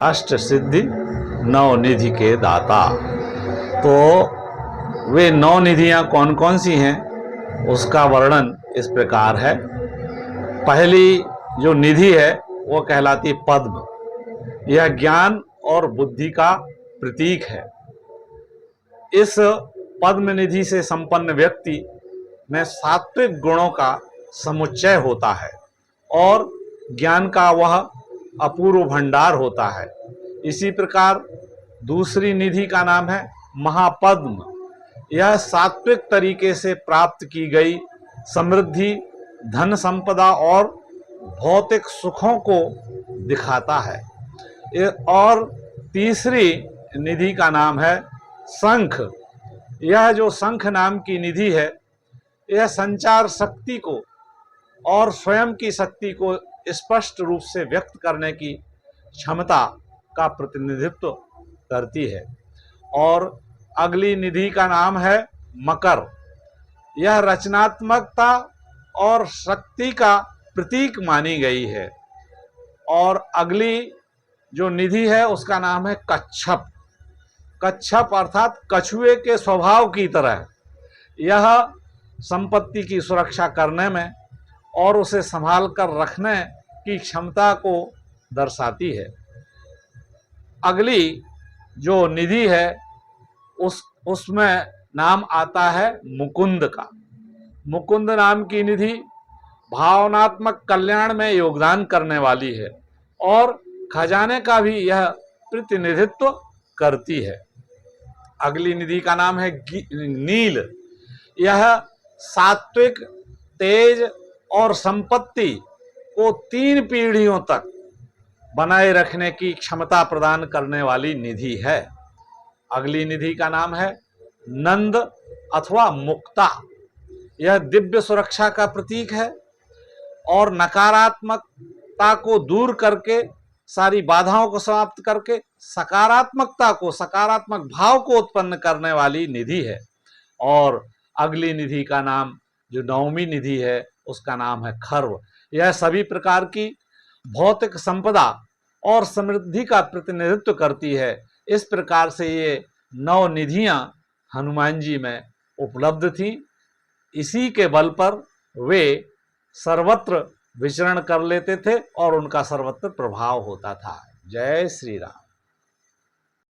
अष्ट सिद्धि नौ निधि के दाता। तो वे नौ निधियां कौन कौन सी हैं उसका वर्णन इस प्रकार है। पहली जो निधि है वो कहलाती पद्म। यह ज्ञान और बुद्धि का प्रतीक है। इस पद्म निधि से संपन्न व्यक्ति में सात्विक गुणों का समुच्चय होता है और ज्ञान का वह अपूर्व भंडार होता है। इसी प्रकार दूसरी निधि का नाम है महापद्म। यह सात्विक तरीके से प्राप्त की गई समृद्धि, धन संपदा और भौतिक सुखों को दिखाता है। और तीसरी निधि का नाम है शंख। यह जो शंख नाम की निधि है, यह संचार शक्ति को और स्वयं की शक्ति को स्पष्ट रूप से व्यक्त करने की क्षमता का प्रतिनिधित्व करती है। और अगली निधि का नाम है मकर। यह रचनात्मकता और शक्ति का प्रतीक मानी गई है। और अगली जो निधि है उसका नाम है कच्छप। कच्छप अर्थात कछुए के स्वभाव की तरह यह संपत्ति की सुरक्षा करने में और उसे संभाल कर रखने की क्षमता को दर्शाती है। अगली जो निधि है उसमें नाम आता है मुकुंद का। मुकुंद नाम की निधि भावनात्मक कल्याण में योगदान करने वाली है और खजाने का भी यह प्रतिनिधित्व करती है। अगली निधि का नाम है नील। यह सात्विक, तेज और संपत्ति को 3 पीढ़ियों तक बनाए रखने की क्षमता प्रदान करने वाली निधि है। अगली निधि का नाम है नंद अथवा मुक्ता। यह दिव्य सुरक्षा का प्रतीक है और नकारात्मकता को दूर करके, सारी बाधाओं को समाप्त करके सकारात्मकता को, सकारात्मक भाव को उत्पन्न करने वाली निधि है। और अगली निधि का नाम जो 9वीं निधि है उसका नाम है खर्व। यह सभी प्रकार की भौतिक संपदा और समृद्धि का प्रतिनिधित्व करती है। इस प्रकार से ये 9 निधियां हनुमान जी में उपलब्ध थीं। इसी के बल पर वे सर्वत्र विचरण कर लेते थे और उनका सर्वत्र प्रभाव होता था। जय श्री राम।